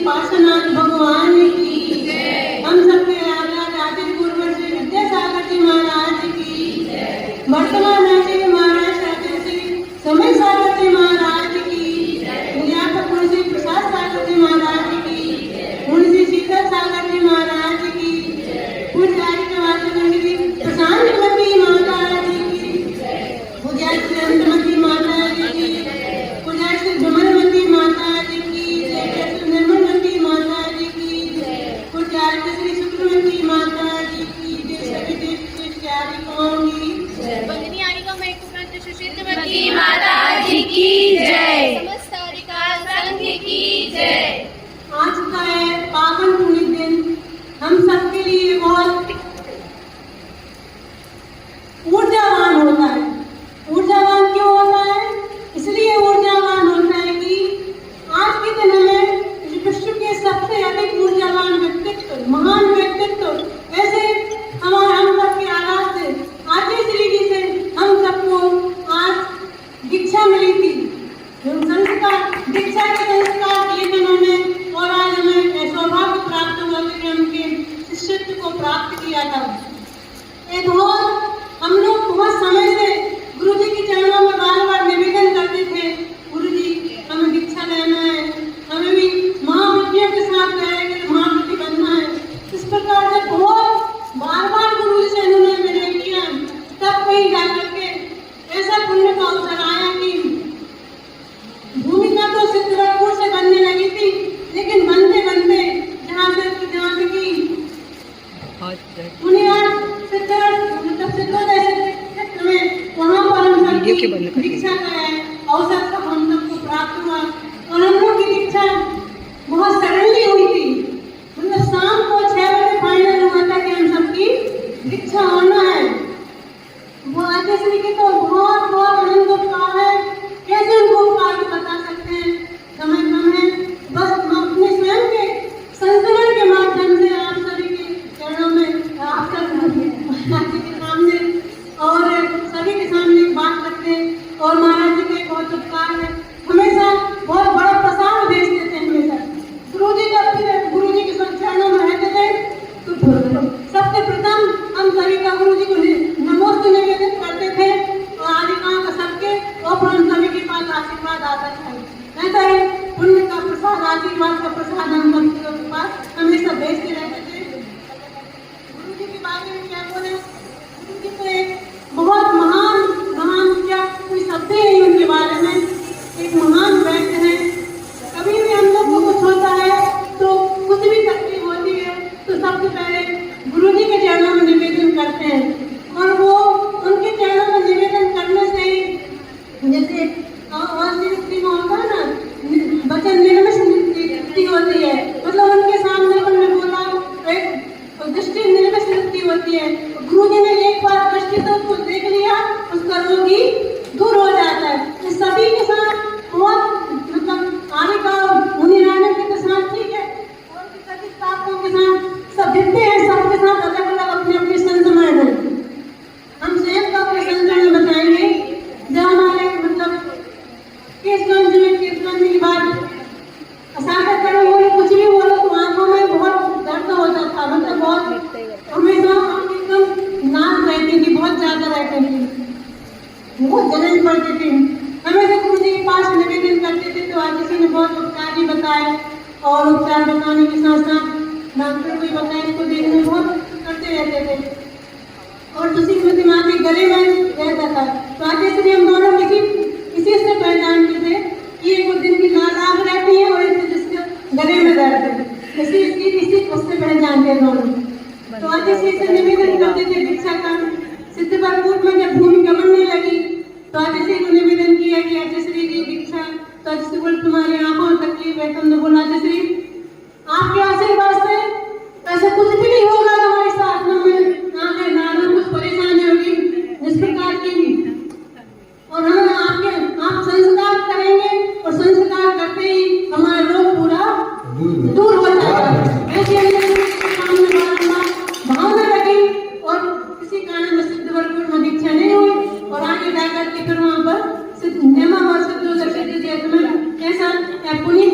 पार्श्वनाथ भगवान की जय। हम सबके राजा राजे गुरुवर श्री विद्यासागर जी महाराज की जय। वर्तमान आचार्य महाराज शास्त्री श्री समय सागर जी महाराज की जय। अध्यापक मुंशी प्रसाद सागर जी महाराज की जय। मुंशी शीतल सागर जी महाराज की जय। पूज्य श्री प्रशांतमती माता जी की जय। पूज्य श्री अंतमती माता जी की जय। पूज्य श्री भ्रमरमती माता जी की जय। श्री निर्मलमती माता जी की जय। पूज्य श्री शुक्रमती माता जी की जय। सभी देव शिष्यारी कौंगी जय। वंदनीय आरिका महकुमत सुशीलमती माता जी की जय। समस्त आरिका संघ की जय। आज का है पावन पुण्य दिन, हम सबके लिए बहुत ऊर्जावान होता है। ऊर्जावान क्यों होता है? इसलिए ऊर्जावान होता है कि आज के दिन हमें विश्व के सबसे अधिक ऊर्जावान व्यक्तित्व, महान व्यक्तित्व ऐसे हम सबके आवाज से आचार्य श्री जी से हम सबको आज दीक्षा मिली थी। संस्कार दीक्षा के संस्कार दिए थे उन्होंने, और आज हमें सौभाग्य प्राप्त हुआ कि उनके शिष्यत्व को प्राप्त किया था। एक और हम लोग बहुत समय से गुरु जी के चरणों में बार बार निवेदन करते थे, गुरु जी हमें दीक्षा लेना है, हमें भी महावृत्तियों के साथ रहेंगे, महावृत्ति बनना है। इस प्रकार से बहुत बार बार गुरु जी से उन्होंने विनय किया, तब कहीं जाकर के ऐसा पुण्य का अवसर आया कि भूमिका तो सिद्धरापुर से बनने लगी थी, लेकिन बनते बनते जहाँ से की वहाँ पर हम सबकी दीक्षा का अवसर तक हम सबको प्राप्त हुआ, और हम लोग की दीक्षा बहुत सडनली हुई थी। मतलब शाम को 6 बजे फाइनल हुआ था कि हम सबकी दीक्षा होना है। वो आचार्य श्री की तो बहुत बहुत आनंद उपकार है, कैसे उनको उपकार बता सकते हैं, समय कम है। बस हम अपने स्वयं के संस्मरण के माध्यम से आप सभी के चरणों में आप के सामने और सभी के सामने बात रखते हैं। और महाराज जी के बहुत उपकार है, हमेशा बहुत बड़ा प्रसाद भेजते थे। हमेशा गुरु जी के चरणों में रहते थे तो सबसे प्रथम हम सभी का गुरु जी को नमोस्तु निवेदित करते थे, और आदिकाओं का सबके और हम सभी के पास आशीर्वाद आता था। ऐसा ही पुण्य का प्रसाद, आशीर्वाद का प्रसाद हम सबके पास हमेशा भेजते रहते थे। गुरु जी के बारे में क्या बोले, गुरु जी तो एक बहुत महान क्या कोई शब्द ही नहीं उनके बारे में, एक महान व्यक्ति है। कभी भी हम लोग को कुछ होता है तो कुछ भी तकलीफ होती है तो सबसे पहले गुरु जी के चरणों में निवेदन करते हैं, और वो उनके चरणों में निवेदन करने से ही जैसे में होता है ना, वचन निर्मिष्टि होती है। मतलब उनके सामने उन्होंने बोला एक दृष्टि निर्मिष्टि होती है। गुरु जी ने एक बार दृष्टि तो उसको देख लिया, उसका रोग ही दूर हो जाता है। इस सभी के साथ बहुत मतलब आने का मुनि रानी के साथ ठीक है, और सभी स्थापकों के साथ सब जितने हैं सबके साथ अलग अलग अपने अपने संस्मरण है। हम स्वयं का अपने संस्मरण बताएंगे। जब हमारे मतलब केशगंज में की बात असाधक करो बोले, कुछ भी बोलो तो आंखों में बहुत दर्द होता था। मतलब बहुत हमेशा हम एकदम नाक रहती थी, बहुत ज्यादा रहती थी, बहुत जलन पड़ती थी। हमेशा गुरु जी के पास निवेदन करते थे तो आज किसी ने बहुत उपचार भी बताए, और उपचार बताने के साथ साथ डॉक्टर को बताया, इसको देखने बहुत करते रहते थे। और दूसरी में दिमाग के गले में रहता था, तो आज श्री हम दोनों किसी से पहचानते थे कि एक दिन की नाक रहती है और एक जिसके गले में दर्द है, इसी उससे पहचानते हैं दोनों। तो आज श्री से निवेदन करते थे दीक्षा का। सिद्धपरपुर में जब भूमि गमनने लगी तो आज श्री को निवेदन किया कि आचार्य श्री की दीक्षा, तो आज श्री बोल तुम्हारी आंखों में तकलीफ है, तुमने बोला आचार्य श्री आपके आशीर्वाद से ऐसा कुछ भी नहीं होगा तुम्हारे साथ, आंखें नाना कुछ परेशानी होगी जिस प्रकार की, और हम आप संस्कार करेंगे और संस्कार करते ही हमारा रोग पूरा दूर हो जाएगा। ऐसे भावना लगी, और किसी कारण में सिद्धपरपुर में दीक्षा नहीं हुई, और आगे जाकर के फिर वहाँ पर नेमा वर्ष 2000 में कैसा पुण्य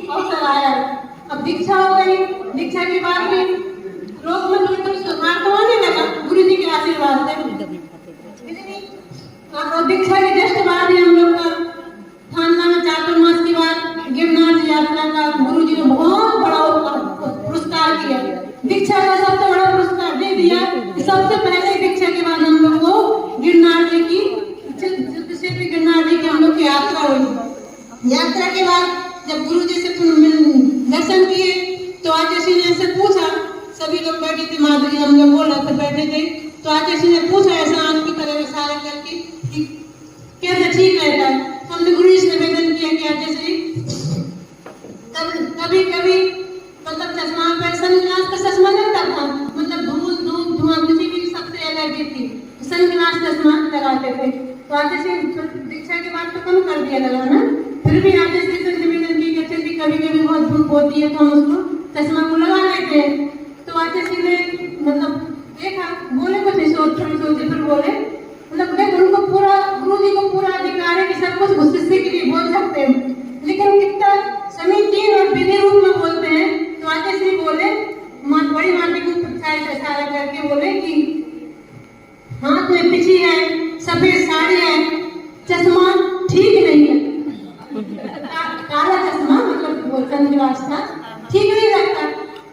अवसर आया। अब अब दीक्षा हो गई, दीक्षा के बाद भी लोग मतलब सुधार तो होने लगा गुरु जी के आशीर्वाद से। और दीक्षा के जस्ट बाद ही हम लोग का थाना में चातुर्मास के बाद गिरनार यात्रा का गुरु जी ने बहुत बड़ा पुरस्कार किया। दीक्षा का सबसे बड़ा पुरस्कार दे दिया। सबसे पहले दीक्षा के बाद हम लोग को गिरनार जी की गिरनार जी की हम लोग की यात्रा हुई। यात्रा के बाद जब गुरु जी से दर्शन किए तो आचार्य ने ऐसे पूछा, सभी लोग बैठे थे, माधुरी हम लोग बोल रहे थे बैठे थे, तो आचार्य ने पूछा ऐसा आंख की तरह इशारा करके कि कैसे ठीक रहता है। हमने गुरु जी से निवेदन किया कि आचार्य कभी कभी मतलब चश्मा पर सनग्लास का चश्मा नहीं था, मतलब धूल धूल धुआं किसी भी सबसे एलर्जी थी, सनग्लास चश्मा लगाते थे। तो आचार्य दीक्षा के बाद तो कम कर दिया लगाना, फिर भी आचार्य से निवेदन किया कि कभी कभी बहुत धूप होती है तो हम उसको चश्मा को लगा लेते हैं। तो आचार्य ने मतलब देखा, बोले कुछ नहीं, सोचे फिर बोले मतलब देख उनको पूरा गुरु जी को पूरा अधिकार है कि सब कुछ गुस्से के लिए बोल सकते हैं, लेकिन कितना समीचीन और विधि रूप में बोलते हैं। तो आचार्य बोले बड़ी माता को इशारा करके बोले कि हाथ में पिछी है, सफेद साड़ी है, चश्मा ठीक नहीं है, काला चश्मा मतलब सनग्लास था, ठीक नहीं लगता,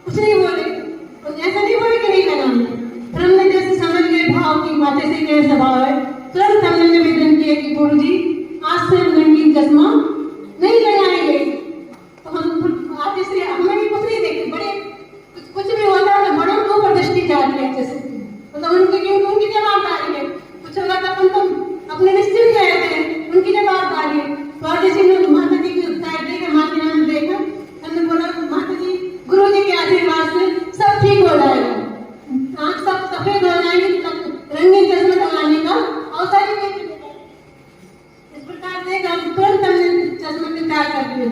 कुछ नहीं बोले। तो ऐसा नहीं बोले कि नहीं लगाना, फिर हमने जैसे समझ गए भाव की बातें से क्या स्वभाव है, तुरंत हमने निवेदन किया कि गुरु जी आज से हम रंगीन चश्मा नहीं लगाएंगे। तो हम आज जैसे हमें भी कुछ नहीं देखते, बड़े कुछ भी होता है तो बड़ों के ऊपर दृष्टि जाती है, जैसे मतलब उनकी जवाबदारी है, कुछ होगा तो अपन तो अपने निश्चिंत रहते हैं, उनकी जवाबदारी है। तो आज जैसे माता जी की साइड देखा, माता जी ने देखा, हमने बोला माता जी गुरु जी के आशीर्वाद से सब ठीक हो जाएगा, आँख सब सफेद हो जाएगी, रंगीन चश्मा लगाने का अवसर ही नहीं। इस प्रकार से हम तुरंत हमने चश्मा तैयार कर दिया।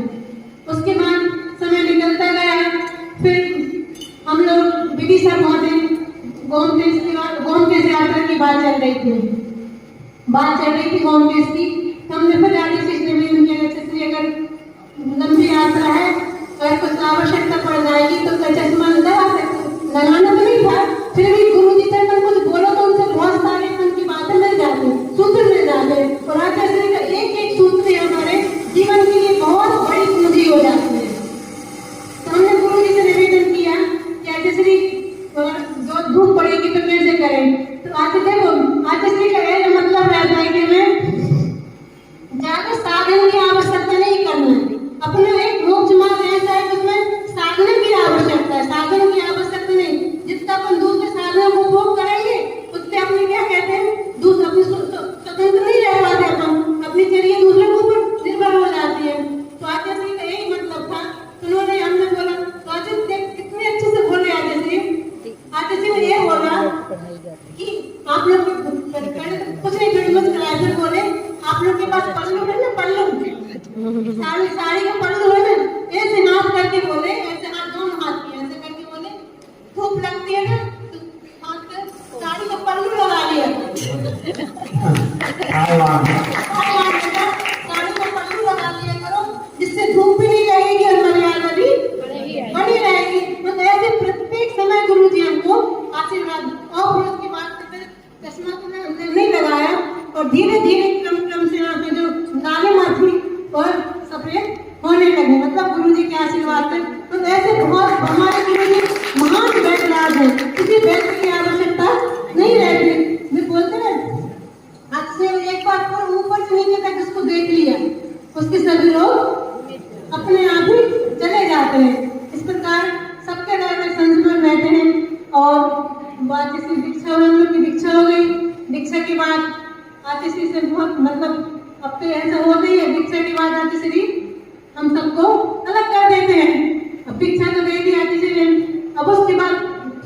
उसके बाद समय निकलता गया, फिर हम लोग विदिशा पहुंचे, गोमतेश यात्रा की बात चल रही थी गोमतेश की। हमने फिर आगे से निवेदन किया कि अगर लंबी यात्रा है अगर कुछ आवश्यकता पड़ जाएगी तो चश्मा लगा सकते, लगाना तो नहीं था, फिर भी गुरु जी से कुछ बोलो तो उनसे बहुत सारे उनकी बातें मिल जाती, सूत्र मिल जाते, और आचार्य का एक एक सूत्र हमारे जीवन के लिए बहुत बड़ी पूंजी हो जाती है। तो हमने गुरु जी से निवेदन किया कि आचार्य जो धूप पड़ेगी तो कैसे करें। तो आचार्य का यह मतलब रहता है कि हमें ज्यादा साधन की आवश्यकता नहीं करना है, अपने एक मोक्ष मार्ग ऐसा है उसमें साधन की आवश्यकता है, साधन की आवश्यकता नहीं। जितना अपन दूसरे साधनों को उपभोग करेंगे उससे अपने क्या कहते हैं दूसरे अपने स्वतंत्र नहीं रह पाते, अपन अपनी चरिया दूसरे के ऊपर निर्भर हो जाती है। तो आचार्य का यही मतलब था। उन्होंने हमने बोला तो आचार्य कितने अच्छे से बोले, आचार्य ने ये बोला कि आप लोग कुछ नहीं फिर कराया, फिर बोले आप लोग के पास पल्लू है ना, पल्लू साड़ी का पल्लू है ना, ऐसे हाथ करके बोले, ऐसे हाथ दोनों हाथ किए ऐसे करके बोले धूप लगती है ना तो हाथ कर साड़ी का पल्लू लगा लिया, साड़ी का पल्लू लगा लिया करो, जिससे धूप भी नहीं लगेगी और मर्यादा भी बनी रहेगी। तो ऐसे प्रत्येक समय गुरु जी हमको आशीर्वाद, और उसके बाद फिर चश्मा नहीं लगाया और धीरे धीरे क्रम से यहाँ पे जो लालिमा थी और सफेद होने लगे, मतलब गुरु जी के आशीर्वाद से। तो ऐसे बहुत हमारे गुरु जी महान वैद्यराज है, किसी वैद्य की आवश्यकता नहीं रहती। वे बोलते हैं हाथ से एक बार पर ऊपर से नीचे तक जिसको देख लिया उसके सभी लोग अपने आप ही चले जाते हैं। इस प्रकार सबके घर में संस्मरण रहते हैं। और बात जैसे दीक्षा हो गई, दीक्षा के बाद आतिश्री से बहुत मतलब अब तो ऐसा हो गई है, दीक्षा के बाद आतिश्री हम सबको अलग कर देते हैं। अब दीक्षा तो दे दी आतिश्री, अब उसके बाद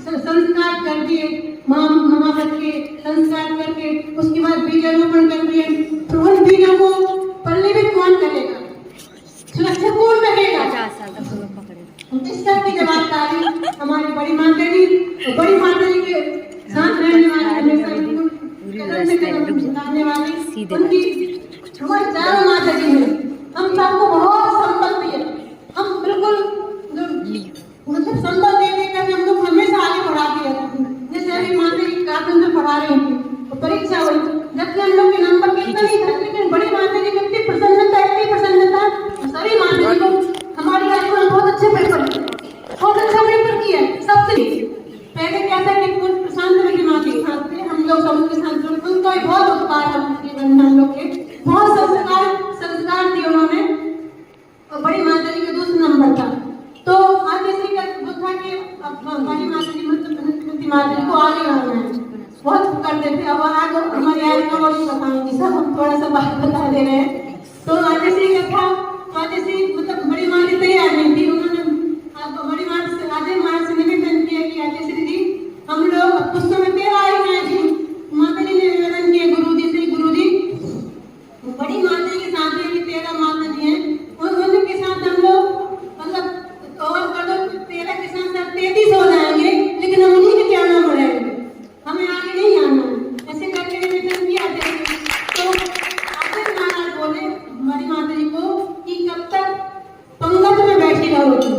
संस्कार कर दिए, महाव्रत के संस्कार करके उसके बाद बीजारोपण कर दिए। तो उन बीजों को पल्लवित कौन करेगा, सुरक्षा कौन करेगा, इस सब की जवाबदारी हमारी बड़ी माता जी, बड़ी माता जी के साथ रहने वाले कदम से कदम मिलाने वाले उनकी हमारी चारों माता जी हैं। हम सबको बहुत संपत्ति है, हम बिल्कुल मतलब संबल दे देकर हम लोग हमेशा आगे बढ़ाते रहते हैं। जैसे अभी माता जी कार्टून में पढ़ा रही थी तो परीक्षा हुई, जबकि हम लोग के नंबर कितना नहीं था, लेकिन बड़ी माता जी की इतनी प्रसन्नता सभी माता जी को हमारी आत्मा बहुत अच्छे पेपर बहुत अच्छा पेपर किया सबसे। पहले क्या था कि कुछ प्रशांत की माता के साथ थे, हम लोग सब उनके साथ जुड़े, उनका भी बहुत उपकार है जीवन में, हम लोग के बहुत संस्कार दिए उन्होंने। और बड़ी माता जी का दूसरा नंबर था, तो आज इसी का वो था कि अब बड़ी माता जी मतलब माता जी को आगे बढ़ाना है, बहुत करते थे। अब आज हमारी यार का बड़ी बताएंगे सब, हम थोड़ा सा बात बता दे रहे हैं। तो आज इसी का था, आज इसी मतलब बड़ी माँ की तैयार नहीं थी, उन्होंने बड़ी माँ से आधे माँ से निवेदन किया कि आगे श्री जी हम लोग उस समय 13 आई गए थी, माता जी ने निवेदन किया गुरु जी से, गुरु जी बड़ी माता जी के साथ में भी 13 माता जी हैं और उनके साथ हम लोग मतलब और कर दो 13 के साथ 33 हो जाएंगे, लेकिन हम उन्हीं के चरणों में रहेंगे, हमें आगे नहीं आना। ऐसे करके निवेदन किया जाए तो आखिर महाराज बोले हमारी माता जी को कि कब तक पंगत में बैठी रहोगी,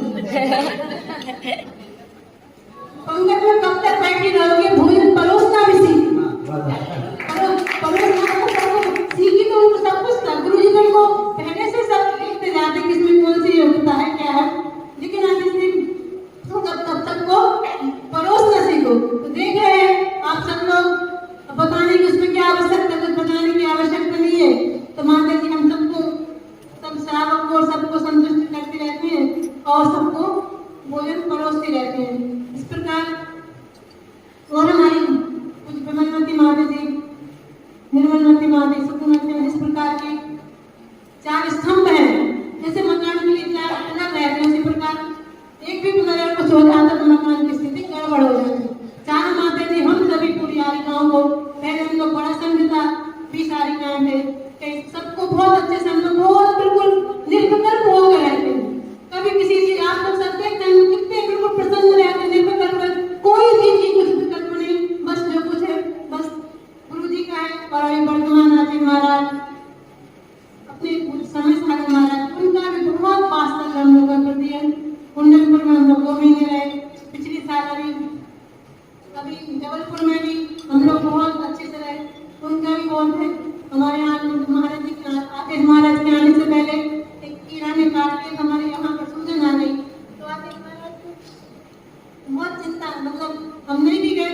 पंगत में कब तक बैठी रहोगे, भोजन परोसना भी सीखी तो उनको सब कुछ था, गुरु जी को पहले से सब देखते जाते किसमें कौन सी योग्यता है क्या है, लेकिन आज इसने कब तक को परोसना सीखो। तो देख रहे हैं आप सब लोग बताने की उसमें क्या आवश्यकता है, बताने की आवश्यकता नहीं है। तो माता जी हम सबको सब श्रावक को सबको संतुष्ट करते रहते हैं और सबको भोजन परोसते रहते हैं। इस प्रकार और हमारी कुछ विमलमती माता जी, निर्मलमती माता, सुकुमती, इस प्रकार के 4 स्तंभ हैं। जैसे मकान के लिए 4 अलग रहते हैं, उसी प्रकार एक भी अगर कुछ हो जाता तो मकान की स्थिति गड़बड़ हो जाती। 4 माता जी हम सभी पूरी आरिकाओं को, पहले हम लोग बड़ा संघ था 20 आरिकाएं थे, सबको बहुत अच्छे से हम लोग बहुत बिल्कुल निर्विकल्प होकर रहते हैं। कभी किसी चीज आप लोग सब देखते हैं कितने बिल्कुल प्रसन्न रहते हैं, निर्विकल्प, कोई चीज की कुछ विकल्प नहीं, बस जो कुछ है बस गुरु जी का है। और अभी वर्तमान आचार्य महाराज अपने समय सागर महाराज, उनका भी बहुत वास्तव हम लोग कर दिया। कुंडलपुर में हम लोग 2 महीने रहे, पिछले साल अभी जबलपुर में भी हम लोग बहुत अच्छे से रहे, उनका भी बहुत है। हमारे यहाँ महाराज जी आतिश महाराज के आने से पहले एक कीड़ा ने काट के हमारे यहाँ पर सूजन आ गई, तो आतिश महाराज को बहुत चिंता, मतलब हम नहीं भी गए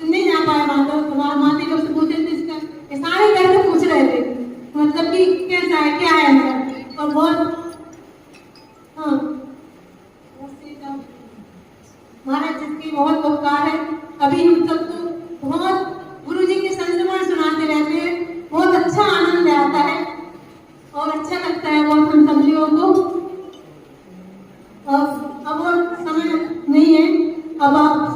तो नहीं जा पाए वहाँ, तो माता लोग से पूछे थे इसका, सारे करके पूछ रहे थे मतलब कि कैसा है क्या है ऐसा, और बहुत हाँ महाराज जिसकी बहुत उपकार है। अभी हम सबको बहुत गुरु जी के संस्मरण सुनाते रहते हैं, बहुत अच्छा आनंद आता है और अच्छा लगता है बहुत हम सब लोगों को। अब और समय नहीं है, अब आप